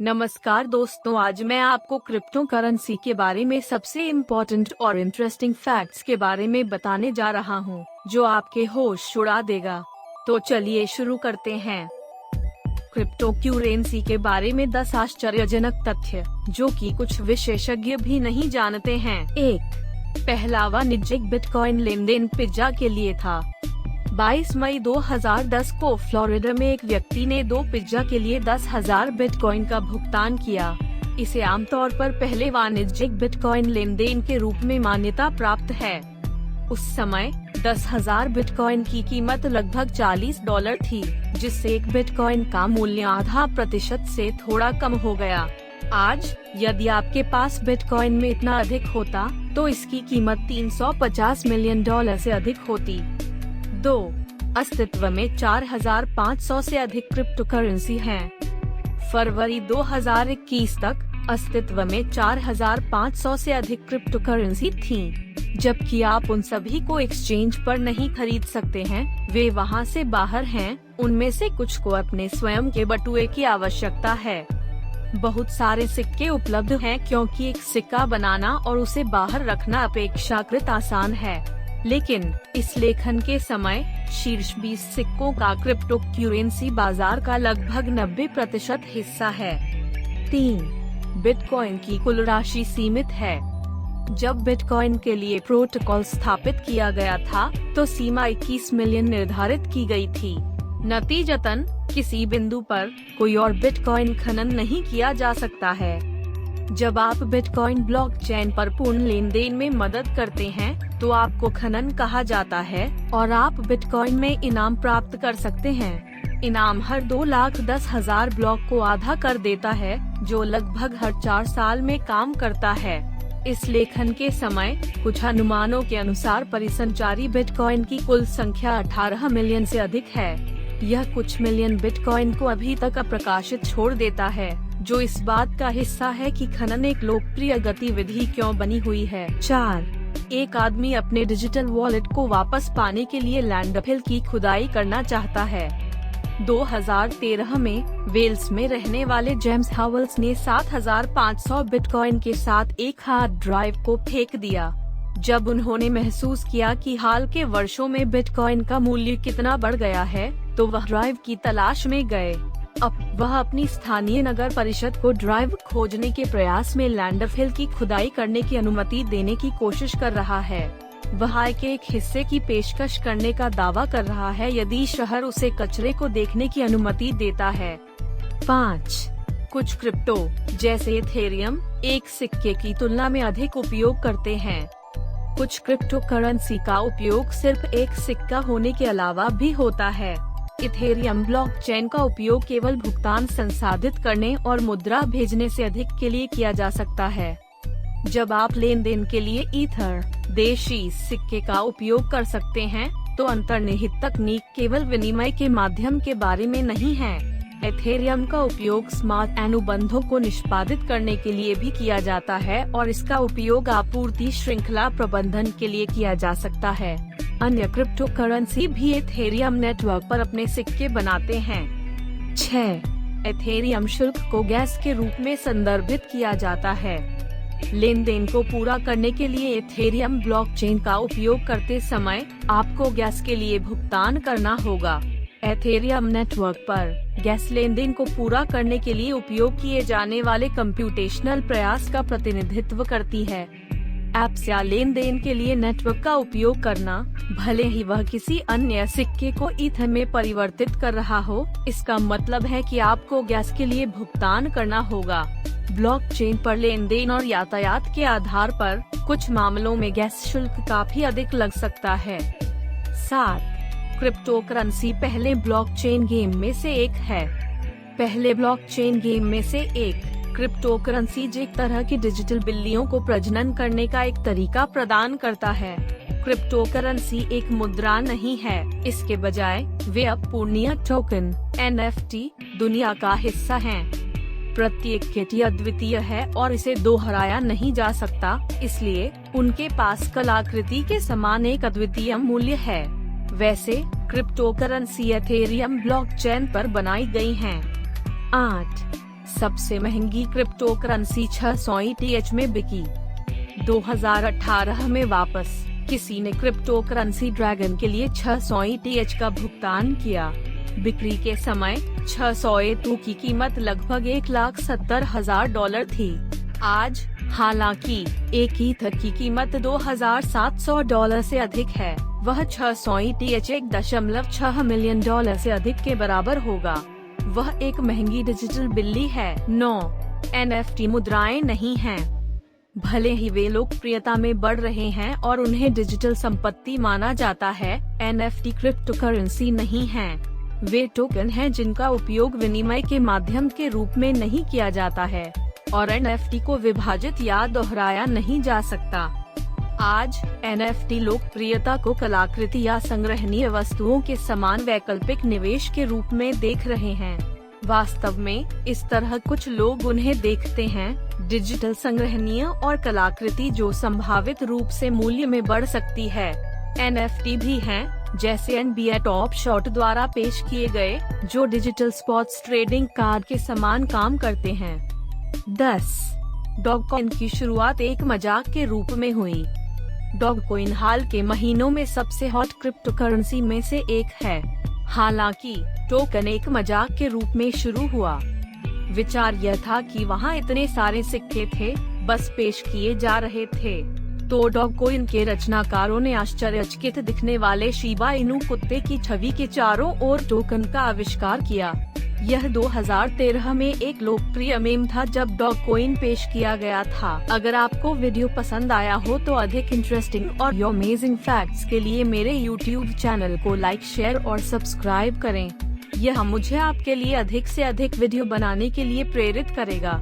नमस्कार दोस्तों, आज मैं आपको क्रिप्टो करेंसी के बारे में सबसे इम्पोर्टेंट और इंटरेस्टिंग फैक्ट्स के बारे में बताने जा रहा हूँ, जो आपके होश उड़ा देगा। तो चलिए शुरू करते हैं। क्रिप्टो करेंसी के बारे में 10 आश्चर्यजनक तथ्य, जो कि कुछ विशेषज्ञ भी नहीं जानते हैं। 1. पहला वाणिज्यिक बिटकॉइन लेनदेन पिज्जा के लिए था। 22 मई 2010 को फ्लोरिडा में एक व्यक्ति ने 2 पिज्जा के लिए 10,000 बिटकॉइन का भुगतान किया। इसे आमतौर पर पहले वाणिज्यिक बिटकॉइन लेनदेन के रूप में मान्यता प्राप्त है। उस समय 10,000 बिटकॉइन की कीमत लगभग $40 थी, जिससे एक बिटकॉइन का मूल्य आधा % से थोड़ा कम हो गया। आज यदि आपके पास बिटकॉइन में इतना अधिक होता, तो इसकी कीमत $350 मिलियन से अधिक होती। 2. अस्तित्व में 4,500 से अधिक क्रिप्टो करेंसी हैं। फरवरी 2021 तक अस्तित्व में 4,500 से अधिक क्रिप्टो करेंसी थीं, जबकि आप उन सभी को एक्सचेंज पर नहीं खरीद सकते हैं, वे वहां से बाहर हैं। उनमें से कुछ को अपने स्वयं के बटुए की आवश्यकता है। बहुत सारे सिक्के उपलब्ध हैं क्योंकि एक सिक्का बनाना और उसे बाहर रखना अपेक्षाकृत आसान है। लेकिन इस लेखन के समय शीर्ष 20 सिक्कों का क्रिप्टो करेंसी बाजार का लगभग 90% हिस्सा है। 3. बिटकॉइन की कुल राशि सीमित है। जब बिटकॉइन के लिए प्रोटोकॉल स्थापित किया गया था, तो सीमा 21 मिलियन निर्धारित की गई थी। नतीजतन किसी बिंदु पर कोई और बिटकॉइन खनन नहीं किया जा सकता है। जब आप बिटकॉइन ब्लॉकचेन पर पूर्ण लेनदेन में मदद करते हैं, तो आपको खनन कहा जाता है और आप बिटकॉइन में इनाम प्राप्त कर सकते हैं। इनाम हर 2,10,000 ब्लॉक को आधा कर देता है, जो लगभग हर 4 साल में काम करता है। इस लेखन के समय कुछ अनुमानों के अनुसार परिसंचारी बिटकॉइन की कुल संख्या 18 मिलियन से अधिक है। यह कुछ मिलियन बिटकॉइन को अभी तक अप्रकाशित छोड़ देता है, जो इस बात का हिस्सा है कि खनन एक लोकप्रिय गतिविधि क्यों बनी हुई है। 4. एक आदमी अपने डिजिटल वॉलेट को वापस पाने के लिए लैंडफिल की खुदाई करना चाहता है। 2013 में वेल्स में रहने वाले जेम्स हावेल्स ने 7,500 बिटकॉइन के साथ एक हार्ड ड्राइव को फेंक दिया। जब उन्होंने महसूस किया कि हाल के वर्षों में बिटकॉइन का मूल्य कितना बढ़ गया है, तो वह ड्राइव की तलाश में गए। अब वह अपनी स्थानीय नगर परिषद को ड्राइव खोजने के प्रयास में लैंडफिल की खुदाई करने की अनुमति देने की कोशिश कर रहा है। वह आय के एक हिस्से की पेशकश करने का दावा कर रहा है यदि शहर उसे कचरे को देखने की अनुमति देता है। 5. कुछ क्रिप्टो जैसे इथेरियम एक सिक्के की तुलना में अधिक उपयोग करते हैं। कुछ क्रिप्टो करेंसी का उपयोग सिर्फ एक सिक्का होने के अलावा भी होता है। इथेरियम ब्लॉकचेन का उपयोग केवल भुगतान संसाधित करने और मुद्रा भेजने से अधिक के लिए किया जा सकता है। जब आप लेन देन के लिए ईथर देशी सिक्के का उपयोग कर सकते हैं, तो अंतर्निहित तकनीक केवल विनिमय के माध्यम के बारे में नहीं है। इथेरियम का उपयोग स्मार्ट अनुबंधों को निष्पादित करने के लिए भी किया जाता है और इसका उपयोग आपूर्ति श्रृंखला प्रबंधन के लिए किया जा सकता है। अन्य क्रिप्टो करेंसी भी इथेरियम नेटवर्क पर अपने सिक्के बनाते हैं। 6. इथेरियम शुल्क को गैस के रूप में संदर्भित किया जाता है। लेन देन को पूरा करने के लिए इथेरियम ब्लॉकचेन का उपयोग करते समय आपको गैस के लिए भुगतान करना होगा। इथेरियम नेटवर्क पर गैस लेन देन को पूरा करने के लिए उपयोग किए जाने वाले कंप्यूटेशनल प्रयास का प्रतिनिधित्व करती है। ऐप्स या लेन देन के लिए नेटवर्क का उपयोग करना, भले ही वह किसी अन्य सिक्के को ईथर में परिवर्तित कर रहा हो, इसका मतलब है कि आपको गैस के लिए भुगतान करना होगा। ब्लॉकचेन पर लेन देन और यातायात के आधार पर कुछ मामलों में गैस शुल्क काफी अधिक लग सकता है। 7. क्रिप्टो करेंसी पहले ब्लॉकचेन गेम में से एक है। पहले ब्लॉकचेन गेम में से एक क्रिप्टो करेंसी एक तरह की डिजिटल बिल्लियों को प्रजनन करने का एक तरीका प्रदान करता है। क्रिप्टो करेंसी एक मुद्रा नहीं है, इसके बजाय वे अपूर्णीय टोकन NFT दुनिया का हिस्सा हैं। प्रत्येक किट अद्वितीय है और इसे दोहराया नहीं जा सकता, इसलिए उनके पास कलाकृति के समान एक अद्वितीय मूल्य है। वैसे क्रिप्टो करेंसी इथेरियम ब्लॉकचेन पर बनाई गई हैं। 8. सबसे महंगी क्रिप्टो करेंसी 600 ETH में बिकी। 2018 में वापस किसी ने क्रिप्टो करेंसी ड्रैगन के लिए 600 ETH का भुगतान किया। बिक्री के समय 600 ETH की कीमत लगभग $1,70,000 थी। आज हालांकि एक ईथर की कीमत $2,700 से अधिक है, वह 600 ETH $1.6 मिलियन से अधिक के बराबर होगा। वह एक महंगी डिजिटल बिल्ली है। 9. NFT मुद्राएं नहीं हैं। भले ही वे लोकप्रियता में बढ़ रहे हैं और उन्हें डिजिटल संपत्ति माना जाता है, NFT क्रिप्टो करेंसी नहीं हैं। वे टोकन हैं जिनका उपयोग विनिमय के माध्यम के रूप में नहीं किया जाता है और NFT को विभाजित या दोहराया नहीं जा सकता। आज NFT लोकप्रियता को कलाकृति या संग्रहणीय वस्तुओं के समान वैकल्पिक निवेश के रूप में देख रहे हैं। वास्तव में इस तरह कुछ लोग उन्हें देखते हैं, डिजिटल संग्रहणीय और कलाकृति जो संभावित रूप से मूल्य में बढ़ सकती है। NFT भी हैं, जैसे NBA टॉप शॉट द्वारा पेश किए गए, जो डिजिटल स्पॉट्स ट्रेडिंग कार्ड के समान काम करते हैं। 10. डॉगकॉइन की शुरुआत एक मजाक के रूप में हुई। डॉगकॉइन हाल के महीनों में सबसे हॉट क्रिप्टो करेंसी में से एक है। हालांकि टोकन एक मजाक के रूप में शुरू हुआ। विचार यह था कि वहां इतने सारे सिक्के थे, बस पेश किए जा रहे थे। तो डॉगकॉइन के रचनाकारों ने आश्चर्यचकित दिखने वाले शिबा इनू कुत्ते की छवि के चारों ओर टोकन का आविष्कार किया। यह 2013 में एक लोकप्रिय मीम था जब डॉगकॉइन पेश किया गया था। अगर आपको वीडियो पसंद आया हो तो अधिक इंटरेस्टिंग और अमेजिंग फैक्ट्स के लिए मेरे YouTube चैनल को लाइक, शेयर और सब्सक्राइब करें। यह मुझे आपके लिए अधिक से अधिक वीडियो बनाने के लिए प्रेरित करेगा।